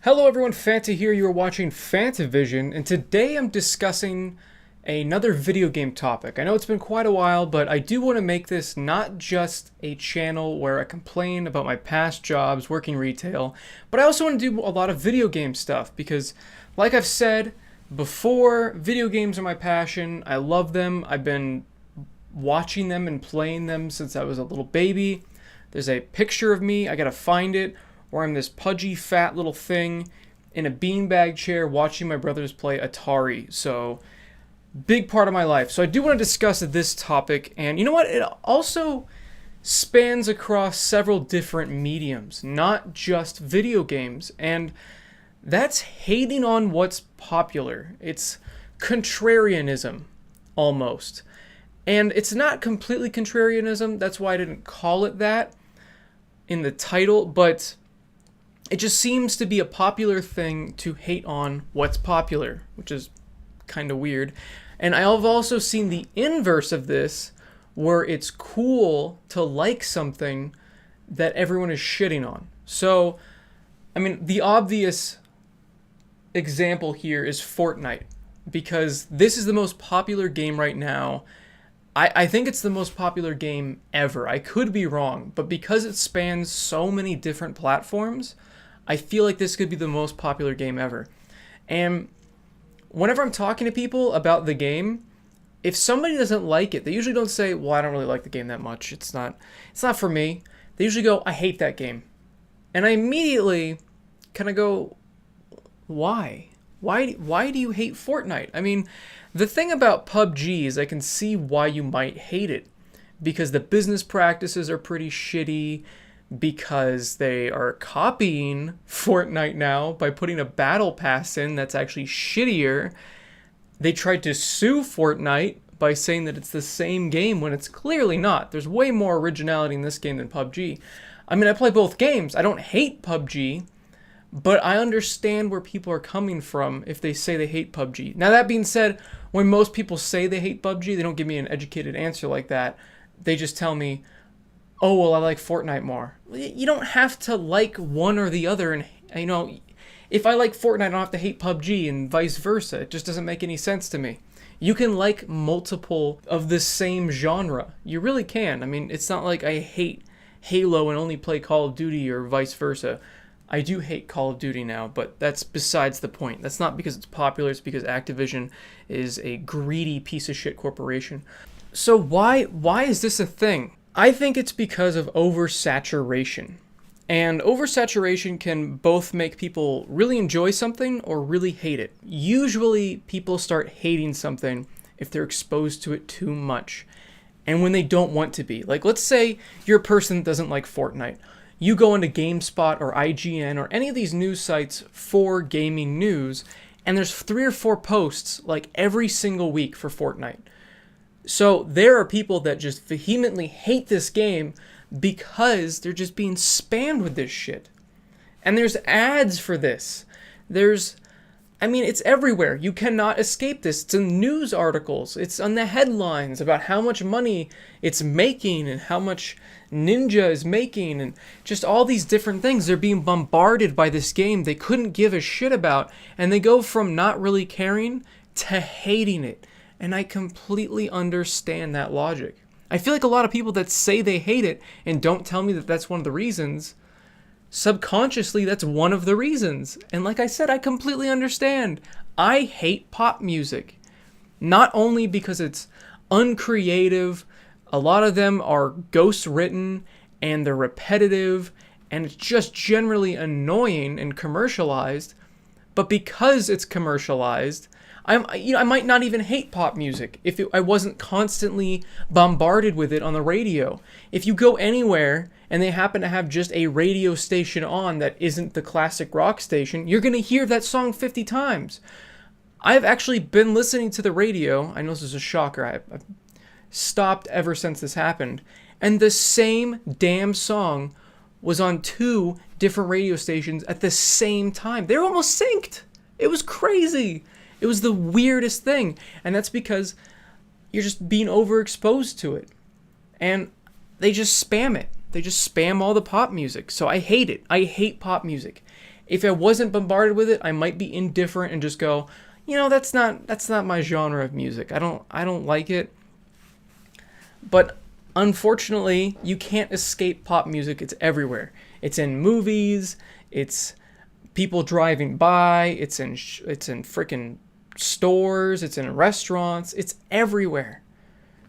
Hello everyone, Fanta here. You are watching Fantavision, and today I'm discussing another video game topic. I know it's been quite a while, but I do want to make this not just a channel where I complain about my past jobs working retail, but I also want to do a lot of video game stuff because, like I've said before, video games are my passion. I love them. I've been watching them and playing them since I was a little baby. There's a picture of me, I gotta find it, where I'm this pudgy, fat little thing in a beanbag chair watching my brothers play Atari. So, big part of my life. So I do want to discuss this topic, and you know what? It also spans across several different mediums, not just video games. And that's hating on what's popular. It's contrarianism, almost. And it's not completely contrarianism, that's why I didn't call it that in the title, but it just seems to be a popular thing to hate on what's popular, which is kind of weird. And I've also seen the inverse of this, where it's cool to like something that everyone is shitting on. So, I mean, the obvious example here is Fortnite, because this is the most popular game right now. I think it's the most popular game ever. I could be wrong, but because it spans so many different platforms, I feel like this could be the most popular game ever. And whenever I'm talking to people about the game, if somebody doesn't like it, they usually don't say, well, I don't really like the game that much. It's not for me. They usually go, I hate that game. And I immediately kind of go, why? Why do you hate Fortnite? I mean, the thing about PUBG is I can see why you might hate it. Because the business practices are pretty shitty, because they are copying Fortnite now by putting a battle pass in that's actually shittier. They tried to sue Fortnite by saying that it's the same game when it's clearly not. There's way more originality in this game than PUBG. I mean, I play both games. I don't hate PUBG, but I understand where people are coming from if they say they hate PUBG. Now, that being said, when most people say they hate PUBG, they don't give me an educated answer like that. They just tell me, oh, well, I like Fortnite more. You don't have to like one or the other. And, you know, if I like Fortnite, I don't have to hate PUBG and vice versa. It just doesn't make any sense to me. You can like multiple of the same genre. You really can. I mean, it's not like I hate Halo and only play Call of Duty or vice versa. I do hate Call of Duty now, but that's besides the point. That's not because it's popular. It's because Activision is a greedy piece of shit corporation. So why is this a thing? I think it's because of oversaturation. And oversaturation can both make people really enjoy something or really hate it. Usually people start hating something if they're exposed to it too much and when they don't want to be. Like, let's say you're a person that doesn't like Fortnite. You go into GameSpot or IGN or any of these news sites for gaming news, and there's 3 or 4 posts like every single week for Fortnite. So there are people that just vehemently hate this game because they're just being spammed with this shit. And there's ads for this. It's everywhere. You cannot escape this. It's in news articles. It's on the headlines about how much money it's making and how much Ninja is making and just all these different things. They're being bombarded by this game they couldn't give a shit about, and they go from not really caring to hating it. And I completely understand that logic. I feel like a lot of people that say they hate it and don't tell me that that's one of the reasons, subconsciously that's one of the reasons. And like I said, I completely understand. I hate pop music. Not only because it's uncreative, a lot of them are ghost written and they're repetitive and it's just generally annoying and commercialized, but because it's commercialized, I might not even hate pop music if I wasn't constantly bombarded with it on the radio. If you go anywhere and they happen to have just a radio station on that isn't the classic rock station, you're going to hear that song 50 times. I've actually been listening to the radio. I know this is a shocker. I've stopped ever since this happened. And the same damn song was on 2 different radio stations at the same time. They were almost synced. It was crazy. It was the weirdest thing. And that's because you're just being overexposed to it. And they just spam it. They just spam all the pop music. So I hate it. I hate pop music. If I wasn't bombarded with it, I might be indifferent and just go, that's not my genre of music. I don't like it. But unfortunately, you can't escape pop music. It's everywhere. It's in movies, it's people driving by, it's in freaking stores, it's in restaurants, it's everywhere.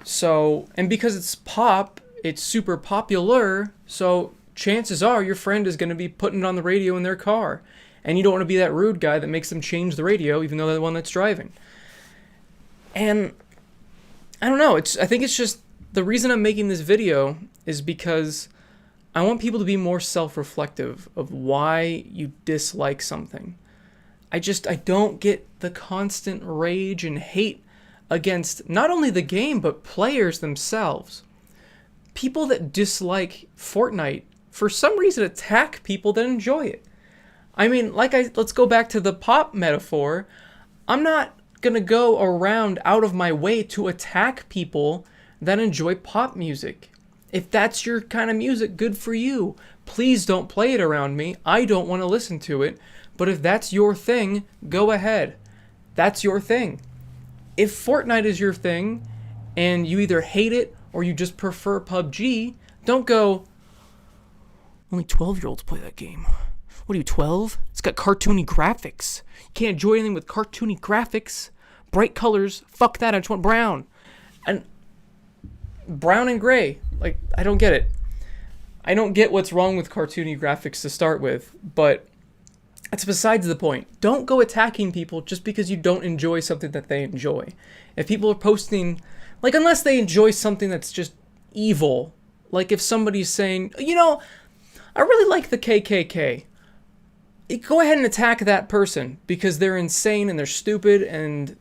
So, and because it's pop, it's super popular, so chances are your friend is going to be putting it on the radio in their car. And you don't want to be that rude guy that makes them change the radio even though they're the one that's driving. And I don't know, I think it's just the reason I'm making this video is because I want people to be more self-reflective of why you dislike something. I don't get the constant rage and hate against not only the game, but players themselves. People that dislike Fortnite, for some reason, attack people that enjoy it. I mean, let's go back to the pop metaphor. I'm not gonna go around out of my way to attack people that enjoy pop music. If that's your kind of music, good for you. Please don't play it around me. I don't want to listen to it. But if that's your thing, go ahead. That's your thing. If Fortnite is your thing, and you either hate it or you just prefer PUBG, don't go, only 12-year-olds play that game. What are you, 12? It's got cartoony graphics. You can't enjoy anything with cartoony graphics. Bright colors. Fuck that, I just want brown. And brown and gray. I don't get it. I don't get what's wrong with cartoony graphics to start with, but that's besides the point. Don't go attacking people just because you don't enjoy something that they enjoy. If people are posting, unless they enjoy something that's just evil, if somebody's saying, I really like the KKK. Go ahead and attack that person because they're insane and they're stupid and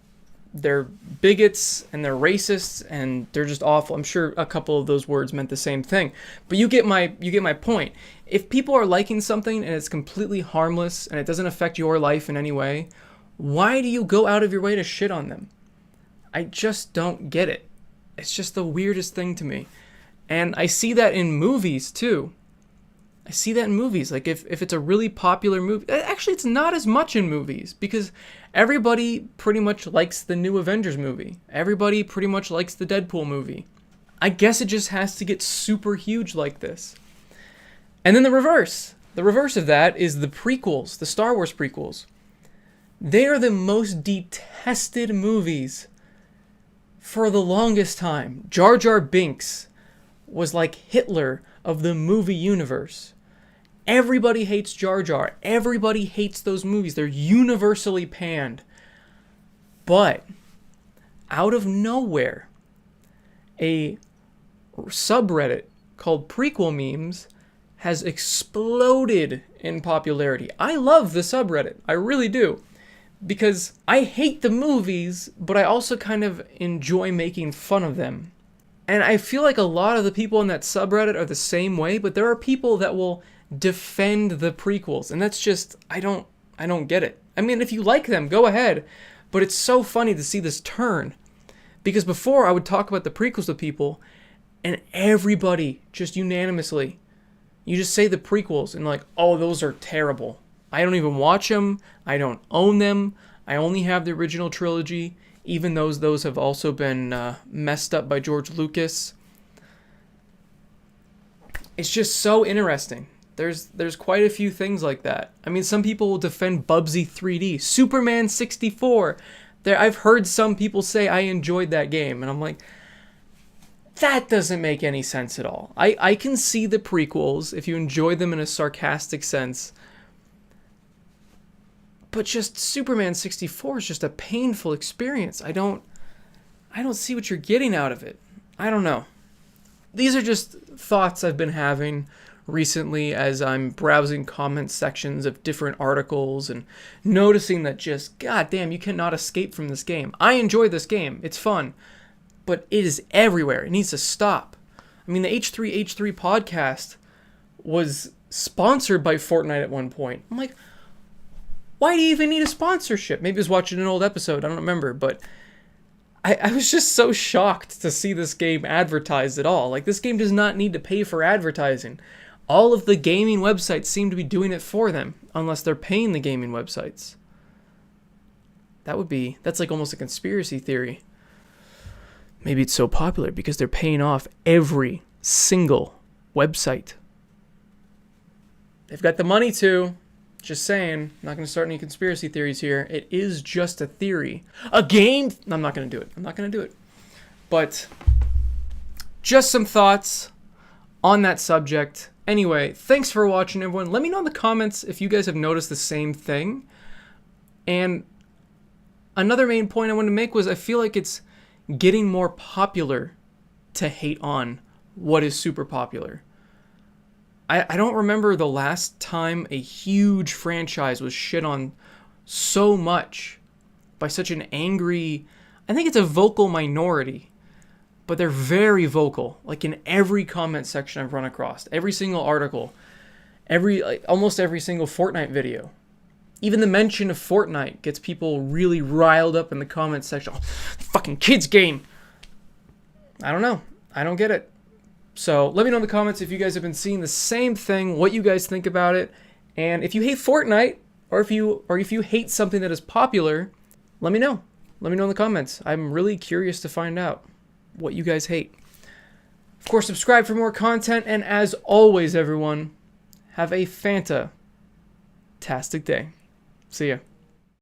they're bigots and they're racists and they're just awful. I'm sure a couple of those words meant the same thing, but you get my point. If people are liking something and it's completely harmless and it doesn't affect your life in any way, why do you go out of your way to shit on them? I just don't get it. It's just the weirdest thing to me. And I see that in movies too. I see that in movies. If it's a really popular movie, actually it's not as much in movies because everybody pretty much likes the new Avengers movie. Everybody pretty much likes the Deadpool movie. I guess it just has to get super huge like this. And then the reverse. The reverse of that is the prequels, the Star Wars prequels. They are the most detested movies for the longest time. Jar Jar Binks was like Hitler of the movie universe. Everybody hates Jar Jar. Everybody hates those movies. They're universally panned. But out of nowhere, a subreddit called Prequel Memes has exploded in popularity. I love the subreddit. I really do. Because I hate the movies, but I also kind of enjoy making fun of them. And I feel like a lot of the people in that subreddit are the same way, but there are people that will defend the prequels, and that's just, I don't get it. I mean, if you like them, go ahead, but it's so funny to see this turn, because before I would talk about the prequels with people, and everybody just unanimously, you just say the prequels, and oh, those are terrible. I don't even watch them, I don't own them, I only have the original trilogy, even though those have also been messed up by George Lucas. It's just so interesting. There's quite a few things like that. I mean, some people will defend Bubsy 3D, Superman 64. I've heard some people say I enjoyed that game, and I'm like, that doesn't make any sense at all. I can see the prequels if you enjoy them in a sarcastic sense, but just Superman 64 is just a painful experience. I don't see what you're getting out of it. I don't know. These are just thoughts I've been having recently as I'm browsing comment sections of different articles and noticing that just, goddamn, you cannot escape from this game. I enjoy this game. It's fun. But it is everywhere. It needs to stop. I mean, the H3H3 podcast was sponsored by Fortnite at one point. I'm like, why do you even need a sponsorship? Maybe I was watching an old episode. I don't remember. But I was just so shocked to see this game advertised at all. This game does not need to pay for advertising. All of the gaming websites seem to be doing it for them, unless they're paying the gaming websites. That's like almost a conspiracy theory. Maybe it's so popular because they're paying off every single website. They've got the money to. Just saying. Not going to start any conspiracy theories here. It is just a theory. A game? No, I'm not going to do it. But just some thoughts on that subject. Anyway, thanks for watching, everyone. Let me know in the comments if you guys have noticed the same thing. And another main point I wanted to make was I feel like it's getting more popular to hate on what is super popular. I don't remember the last time a huge franchise was shit on so much by such an angry, I think it's a vocal minority, but they're very vocal. Like in every comment section I've run across, every single article, almost every single Fortnite video. Even the mention of Fortnite gets people really riled up in the comment section. Oh, fucking kids game. I don't know. I don't get it. So let me know in the comments if you guys have been seeing the same thing, what you guys think about it. And if you hate Fortnite, or if you hate something that is popular, let me know. Let me know in the comments. I'm really curious to find out what you guys hate. Of course, subscribe for more content. And as always, everyone, have a Fanta-tastic day. See ya.